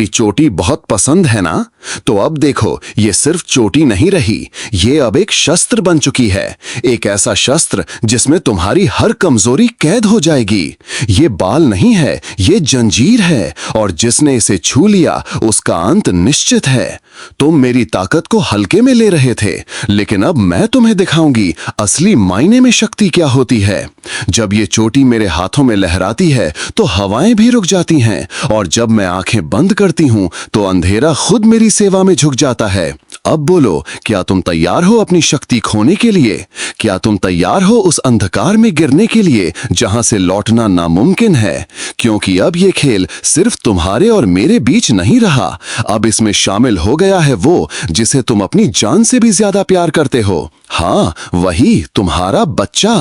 ये चोटी बहुत पसंद है ना? तो अब देखो, ये सिर्फ चोटी नहीं रही, ये अब एक शस्त्र बन चुकी है। एक ऐसा शस्त्र जिसमें तुम्हारी हर कमजोरी कैद हो जाएगी। ये बाल नहीं है, ये जंजीर है, और जिसने इसे छू लिया उसका अंत निश्चित है। तुम मेरी ताकत को हल्के में ले रहे थे, लेकिन अब मैं तुम्हें दिखाऊंगी असली मायने में शक्ति क्या होती है। जब ये चोटी मेरे हाथों में लहराती है तो हवाएं भी रुक जाती हैं, और जब मैं आंखें बंद करती हूं तो अंधेरा खुद मेरी सेवा में झुक जाता है। अब बोलो, क्या तुम तैयार हो अपनी शक्ति खोने के लिए? क्या तुम तैयार हो उस अंधकार में गिरने के लिए जहां से लौटना नामुमकिन है? क्योंकि अब ये खेल सिर्फ तुम्हारे और मेरे बीच नहीं रहा, अब इसमें शामिल हो गया है वो जिसे तुम अपनी जान से भी ज्यादा प्यार करते हो। हाँ, वही तुम्हारा बच्चा।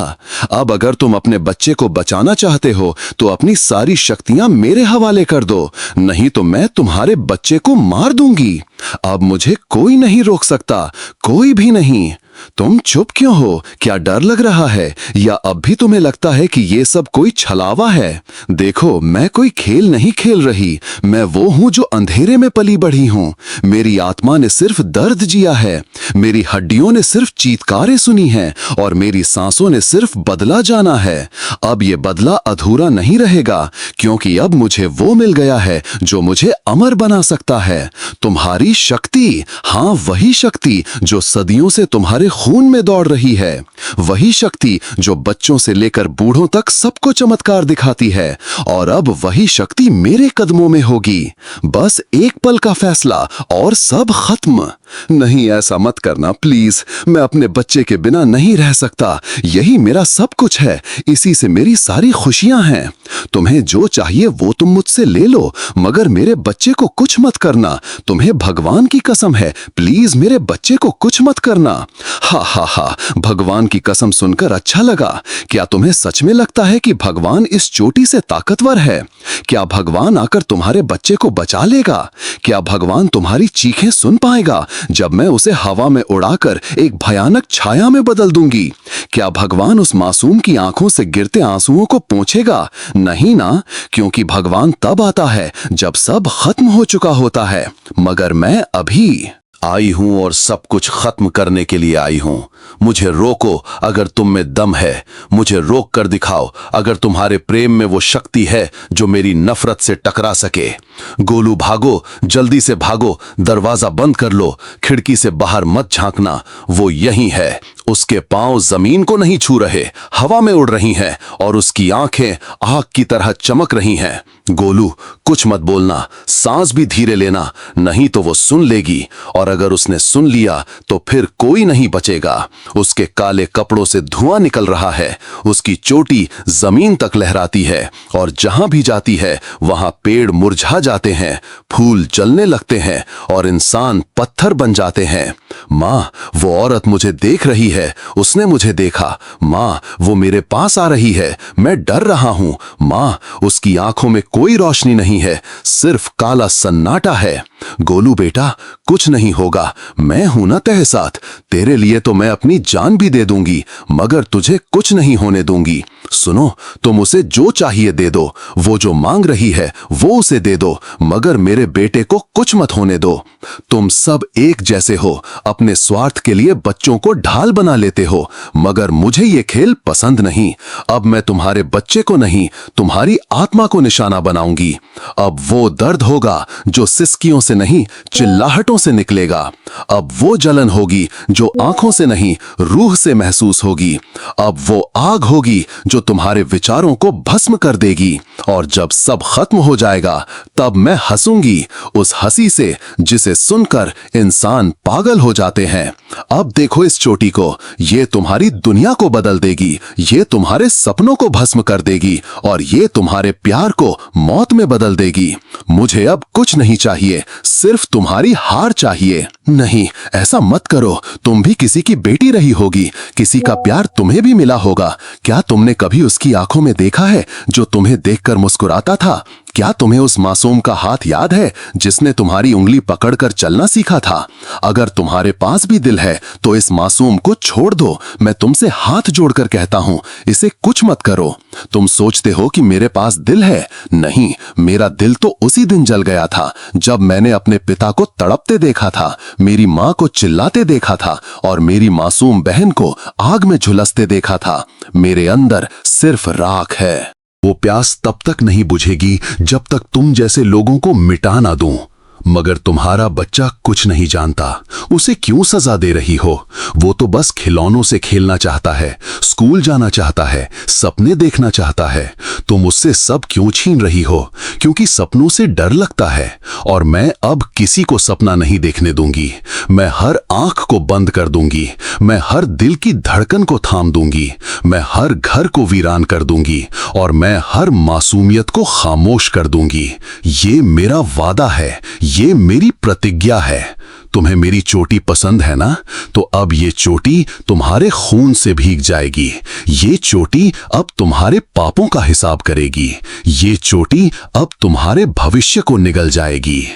अब अगर तुम अपने बच्चे को बचाना चाहते हो तो अपनी सारी शक्तियां मेरे हवाले कर दो, नहीं तो मैं तुम्हारे बच्चे को मार दूंगी। अब मुझे कोई नहीं रोक सकता, कोई भी नहीं। तुम चुप क्यों हो? क्या डर लग रहा है, या अब भी तुम्हें लगता है कि ये सब कोई छलावा है? देखो, मैं कोई खेल नहीं खेल रही, मैं वो हूं जो अंधेरे में पली बढ़ी हूं। मेरी आत्मा ने सिर्फ दर्द जिया है, मेरी हड्डियों ने सिर्फ चीत्कारें सुनी हैं, और मेरी सांसों ने सिर्फ बदला जाना है। अब ये बदला अधूरा नहीं रहेगा, क्योंकि अब मुझे वो मिल गया है जो मुझे अमर बना सकता है। तुम्हारी शक्ति, हाँ वही शक्ति जो सदियों से तुम्हारे खून में दौड़ रही है, वही शक्ति जो बच्चों से लेकर बूढ़ों तक सबको चमत्कार दिखाती है, और अब वही शक्ति मेरे कदमों में होगी। बस एक पल का फैसला और सब खत्म। नहीं, ऐसा मत करना प्लीज, मैं अपने बच्चे के बिना नहीं रह सकता। यही मेरा सब कुछ है, इसी से मेरी सारी खुशियां हैं। तुम्हें जो चाहिए वो तुम मुझसे ले लो, मगर मेरे बच्चे को कुछ मत करना। तुम्हें भगवान की कसम है, प्लीज मेरे बच्चे को कुछ मत करना। हा हा हा, भगवान की कसम सुनकर अच्छा लगा। क्या तुम्हें सच में लगता है कि भगवान इस चोटी से ताकतवर है? क्या भगवान आकर तुम्हारे बच्चे को बचा लेगा? क्या भगवान तुम्हारी चीखें सुन पाएगा जब मैं उसे हवा में उड़ाकर एक भयानक छाया में बदल दूंगी? क्या भगवान उस मासूम की आंखों से गिरते आंसुओं को पोंछेगा? नहीं ना, क्योंकि भगवान तब आता है जब सब खत्म हो चुका होता है। मगर मैं अभी आई हूं और सब कुछ खत्म करने के लिए आई हूं। मुझे रोको अगर तुम में दम है, मुझे रोक कर दिखाओ अगर तुम्हारे प्रेम में वो शक्ति है जो मेरी नफरत से टकरा सके। गोलू भागो, जल्दी से भागो, दरवाजा बंद कर लो, खिड़की से बाहर मत झांकना, वो यहीं है। उसके पांव जमीन को नहीं छू रहे, हवा में उड़ रही हैं, और उसकी आंखें आग की तरह चमक रही हैं। गोलू, कुछ मत बोलना, सांस भी धीरे लेना, नहीं तो वो सुन लेगी, और अगर उसने सुन लिया तो फिर कोई नहीं बचेगा। उसके काले कपड़ों से धुआं निकल रहा है, उसकी चोटी जमीन तक लहराती है, और जहां भी जाती है वहां पेड़ मुरझा जाते हैं, फूल जलने लगते हैं, और इंसान पत्थर बन जाते हैं। माँ, वो औरत मुझे देख रही है, उसने मुझे देखा। माँ, वो मेरे पास आ रही है, मैं डर रहा हूं। माँ, उसकी आंखों में कोई रोशनी नहीं है, सिर्फ काला सन्नाटा है। गोलू बेटा, कुछ नहीं होगा, मैं हूं ना तेरे साथ। तेरे लिए तो मैं अपनी जान भी दे दूंगी, मगर तुझे कुछ नहीं होने दूंगी। सुनो, तुम उसे जो चाहिए दे दो, वो जो मांग रही है वो उसे दे दो, मगर मेरे बेटे को कुछ मत होने दो। तुम सब एक जैसे हो, अपने स्वार्थ के लिए बच्चों को ढाल बना लेते हो, मगर मुझे ये खेल पसंद नहीं। अब मैं तुम्हारे बच्चे को नहीं, तुम्हारी आत्मा को निशाना बनाऊंगी। अब वो दर्द होगा जो सिसकियों से नहीं, चिल्लाहटों से निकलेगा। अब वो जलन होगी जो आंखों से नहीं, रूह से महसूस होगी। अब वो आग होगी जो तुम्हारे विचारों को भस्म कर देगी, और जब सब खत्म हो जाएगा तब मैं हंसूंगी, उस हंसी से जिसे सुनकर इंसान पागल हो जाते हैं। अब देखो इस चोटी को, ये तुम्हारी दुनिया को बदल देगी, ये तुम्हारे सपनों को भस्म कर देगी, और ये तुम्हारे प्यार को मौत में बदल देगी। मुझे अब कुछ नहीं चाहिए, सिर्फ तुम्हारी हार चाहिए। नहीं, ऐसा मत करो, तुम भी किसी की बेटी रही होगी, किसी का प्यार तुम्हें भी मिला होगा। क्या तुमने कभी उसकी आंखों में देखा है जो तुम्हें देखकर मुस्कुराता था? क्या तुम्हें उस मासूम का हाथ याद है जिसने तुम्हारी उंगली पकड़कर चलना सीखा था? अगर तुम्हारे पास भी दिल है तो इस मासूम को छोड़ दो। मैं तुमसे हाथ जोड़कर कहता हूं, इसे कुछ मत करो। तुम सोचते हो कि मेरे पास दिल है? नहीं, मेरा दिल तो उसी दिन जल गया था जब मैंने अपने पिता को तड़पते देखा था, मेरी मां को चिल्लाते देखा था और मेरी मासूम बहन को आग में झुलसते देखा था। मेरे अंदर सिर्फ राख है। वो प्यास तब तक नहीं बुझेगी जब तक तुम जैसे लोगों को मिटा ना दूं। मगर तुम्हारा बच्चा कुछ नहीं जानता। उसे क्यों सजा दे रही हो? वो तो बस खिलौनों से खेलना चाहता है, स्कूल जाना चाहता है, सपने देखना चाहता है। तुम उससे सब क्यों छीन रही हो? क्योंकि सपनों से डर लगता है। और मैं अब किसी को सपना नहीं देखने दूंगी। मैं हर आंख को बंद कर दूंगी। मैं हर दिल की धड़कन को थाम दूंगी। मैं हर घर को वीरान कर दूंगी और मैं हर मासूमियत को खामोश कर दूंगी। ये मेरा वादा है, ये मेरी प्रतिज्ञा है। तुम्हें मेरी चोटी पसंद है ना? तो अब ये चोटी तुम्हारे खून से भीग जाएगी। ये चोटी अब तुम्हारे पापों का हिसाब करेगी। ये चोटी अब तुम्हारे भविष्य को निगल जाएगी।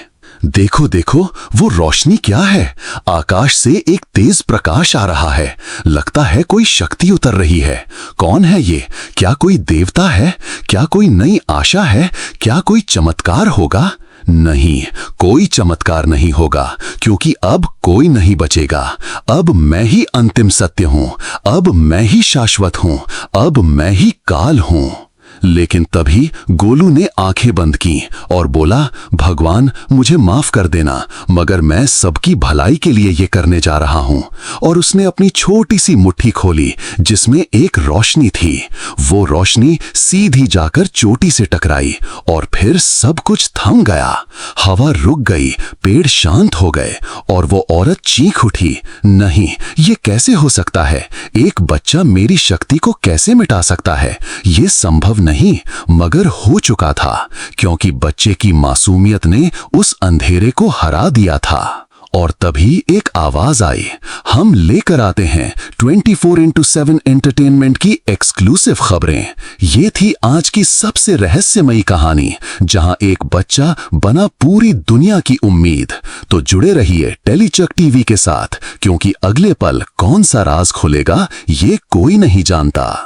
देखो देखो, वो रोशनी क्या है? आकाश से एक तेज प्रकाश आ रहा है। लगता है कोई शक्ति उतर रही है। कौन है ये? क्या कोई देवता है? क्या कोई नई आशा है? क्या कोई चमत्कार होगा? नहीं, कोई चमत्कार नहीं होगा, क्योंकि अब कोई नहीं बचेगा। अब मैं ही अंतिम सत्य हूं। अब मैं ही शाश्वत हूं। अब मैं ही काल हूं। लेकिन तभी गोलू ने आंखें बंद की और बोला, भगवान मुझे माफ कर देना, मगर मैं सबकी भलाई के लिए ये करने जा रहा हूं। और उसने अपनी छोटी सी मुट्ठी खोली जिसमें एक रोशनी थी। वो रोशनी सीधी जाकर चोटी से टकराई और फिर सब कुछ थम गया। हवा रुक गई, पेड़ शांत हो गए और वो औरत चीख उठी, नहीं, ये कैसे हो सकता है? एक बच्चा मेरी शक्ति को कैसे मिटा सकता है? ये संभव नहीं। मगर हो चुका था, क्योंकि बच्चे की मासूमियत ने उस अंधेरे को हरा दिया था। और तभी एक आवाज आई। हम लेकर आते हैं 24x7 एंटरटेनमेंट की एक्सक्लूसिव खबरें। ये थी आज की सबसे रहस्यमयी कहानी, जहां एक बच्चा बना पूरी दुनिया की उम्मीद। तो जुड़े रहिए टेलीचक टीवी के साथ, क्योंकि अगले पल कौन सा राज खुलेगा ये कोई नहीं जानता।